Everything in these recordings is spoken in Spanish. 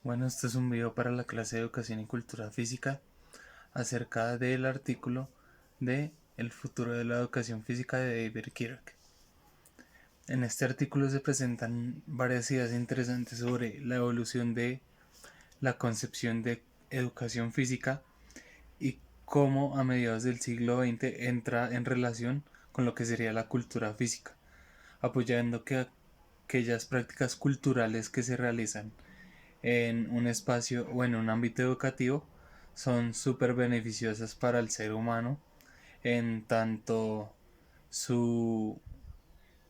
Bueno, este es un video para la clase de Educación y Cultura Física acerca del artículo de El futuro de la educación física de David Kirk. En este artículo se presentan varias ideas interesantes sobre la evolución de la concepción de educación física y cómo a mediados del siglo XX entra en relación con lo que sería la cultura física, apoyando que aquellas prácticas culturales que se realizan en un espacio o en un ámbito educativo son súper beneficiosas para el ser humano en tanto su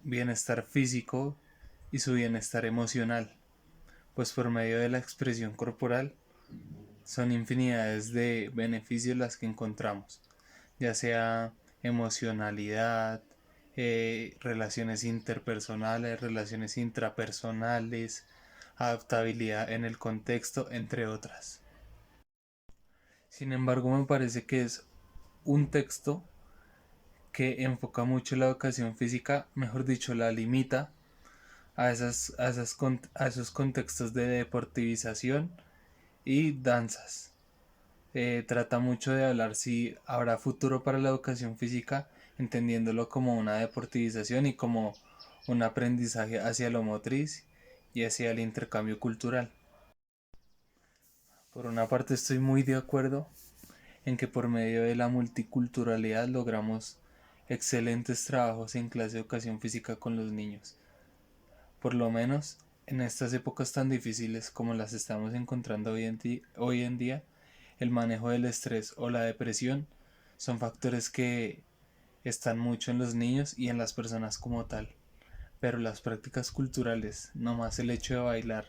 bienestar físico y su bienestar emocional, pues por medio de la expresión corporal son infinidades de beneficios las que encontramos, ya sea emocionalidad, relaciones interpersonales, relaciones intrapersonales, adaptabilidad en el contexto, entre otras. Sin embargo, me parece que es un texto que enfoca mucho la educación física, mejor dicho, la limita a esos contextos de deportivización y danzas. Trata mucho de hablar si habrá futuro para la educación física, entendiéndolo como una deportivización y como un aprendizaje hacia lo motriz y hacia el intercambio cultural. Por una parte estoy muy de acuerdo en que por medio de la multiculturalidad logramos excelentes trabajos en clase de educación física con los niños. Por lo menos en estas épocas tan difíciles como las estamos encontrando hoy en día, el manejo del estrés o la depresión son factores que están mucho en los niños y en las personas como tal. Pero las prácticas culturales, no más el hecho de bailar,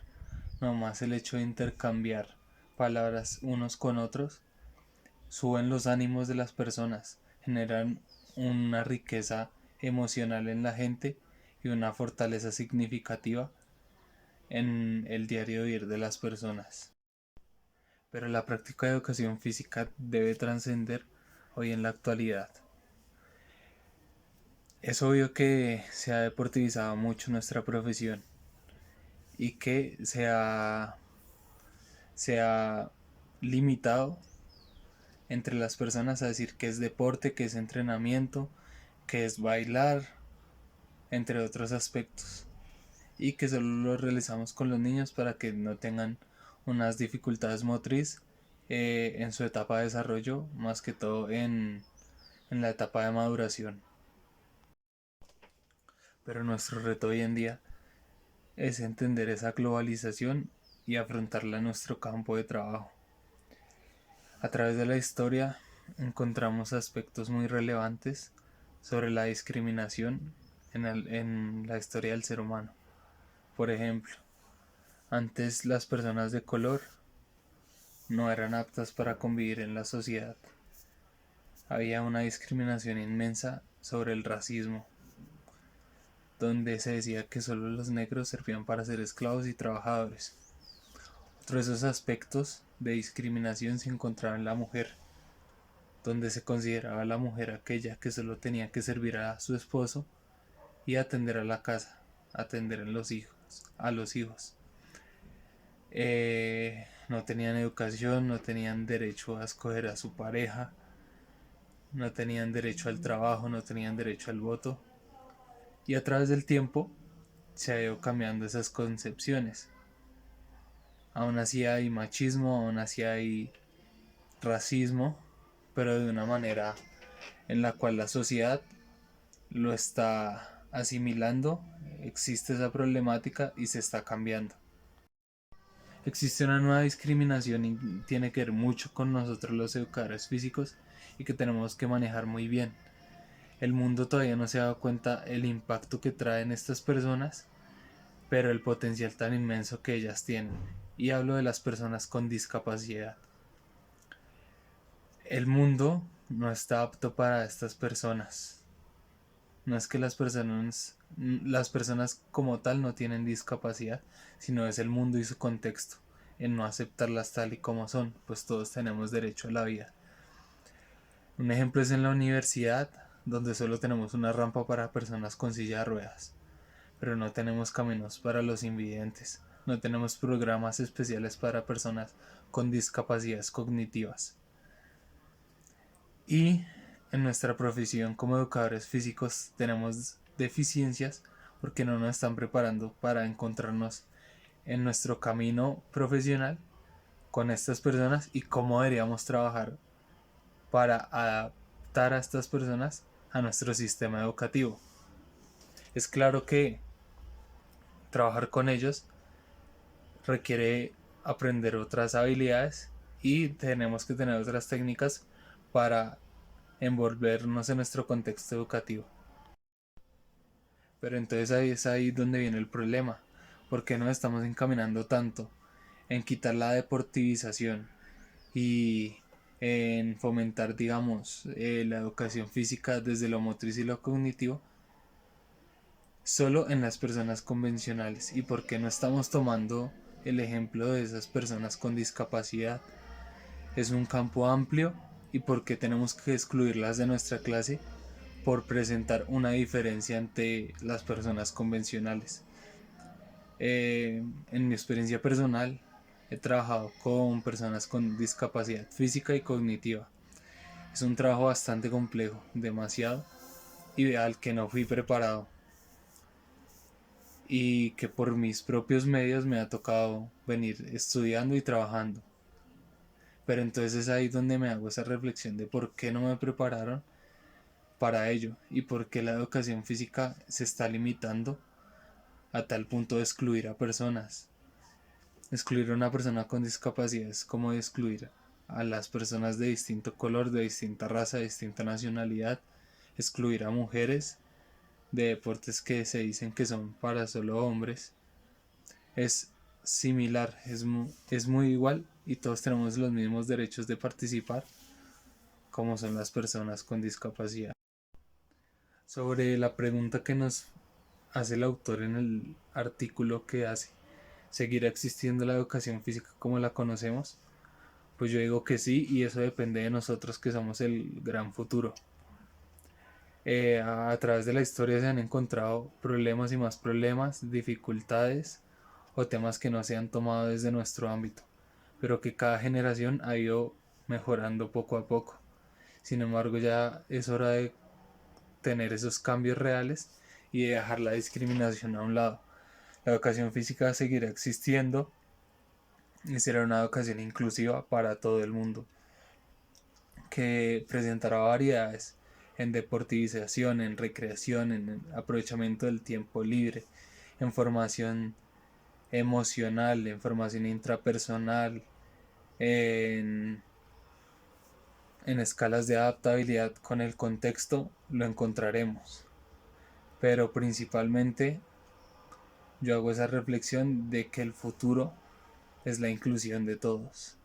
no más el hecho de intercambiar palabras unos con otros, suben los ánimos de las personas, generan una riqueza emocional en la gente y una fortaleza significativa en el diario vivir de las personas. Pero la práctica de educación física debe trascender hoy en la actualidad. Es obvio que se ha deportivizado mucho nuestra profesión y que se ha limitado entre las personas a decir que es deporte, que es entrenamiento, que es bailar, entre otros aspectos, y que solo lo realizamos con los niños para que no tengan unas dificultades motriz en su etapa de desarrollo, más que todo en la etapa de maduración. Pero nuestro reto hoy en día es entender esa globalización y afrontarla en nuestro campo de trabajo. A través de la historia encontramos aspectos muy relevantes sobre la discriminación en la historia del ser humano. Por ejemplo, antes las personas de color no eran aptas para convivir en la sociedad. Había una discriminación inmensa sobre el racismo, donde se decía que solo los negros servían para ser esclavos y trabajadores. Otro de esos aspectos de discriminación se encontraba en la mujer, donde se consideraba a la mujer aquella que solo tenía que servir a su esposo y atender a la casa, atender a los hijos. No tenían educación, no tenían derecho a escoger a su pareja, no tenían derecho al trabajo, no tenían derecho al voto. Y a través del tiempo se ha ido cambiando esas concepciones. Aún así hay machismo, aún así hay racismo, pero de una manera en la cual la sociedad lo está asimilando, existe esa problemática y se está cambiando. Existe una nueva discriminación y tiene que ver mucho con nosotros los educadores físicos y que tenemos que manejar muy bien. El mundo todavía no se ha dado cuenta el impacto que traen estas personas, pero el potencial tan inmenso que ellas tienen. Y hablo de las personas con discapacidad. El mundo no está apto para estas personas. No es que las personas como tal no tienen discapacidad, sino es el mundo y su contexto, en no aceptarlas tal y como son, pues todos tenemos derecho a la vida. Un ejemplo es en la universidad, donde solo tenemos una rampa para personas con silla de ruedas, pero no tenemos caminos para los invidentes. no tenemos programas especiales para personas con discapacidades cognitivas. Y en nuestra profesión como educadores físicos tenemos deficiencias porque no nos están preparando para encontrarnos en nuestro camino profesional con estas personas y cómo deberíamos trabajar para adaptar a estas personas a nuestro sistema educativo. Es claro que trabajar con ellos requiere aprender otras habilidades y tenemos que tener otras técnicas para envolvernos en nuestro contexto educativo. Pero entonces ahí es ahí donde viene el problema. ¿Por qué nos estamos encaminando tanto en quitar la deportivización y en fomentar, digamos, la educación física desde lo motriz y lo cognitivo solo en las personas convencionales? ¿Y por qué no estamos tomando el ejemplo de esas personas con discapacidad? Es un campo amplio y por qué tenemos que excluirlas de nuestra clase por presentar una diferencia ante las personas convencionales. En mi experiencia personal he trabajado con personas con discapacidad física y cognitiva. Es un trabajo bastante complejo, demasiado, y al que no fui preparado y que por mis propios medios me ha tocado venir estudiando y trabajando. Pero entonces es ahí donde me hago esa reflexión de por qué no me prepararon para ello y por qué la educación física se está limitando a tal punto de excluir a personas. Excluir a una persona con discapacidad es como excluir a las personas de distinto color, de distinta raza, de distinta nacionalidad, excluir a mujeres de deportes que se dicen que son para solo hombres. Es similar, es muy igual y todos tenemos los mismos derechos de participar como son las personas con discapacidad. Sobre la pregunta que nos hace el autor en el artículo que hace, ¿seguirá existiendo la educación física como la conocemos? Pues yo digo que sí, y eso depende de nosotros que somos el gran futuro. A través de la historia se han encontrado problemas y más problemas, dificultades o temas que no se han tomado desde nuestro ámbito, pero que cada generación ha ido mejorando poco a poco. Sin embargo, ya es hora de tener esos cambios reales y de dejar la discriminación a un lado. La educación física seguirá existiendo y será una educación inclusiva para todo el mundo, que presentará variedades en deportivización, en recreación, en aprovechamiento del tiempo libre, en formación emocional, en formación intrapersonal, en, en escalas de adaptabilidad con el contexto lo encontraremos. Pero principalmente yo hago esa reflexión de que el futuro es la inclusión de todos.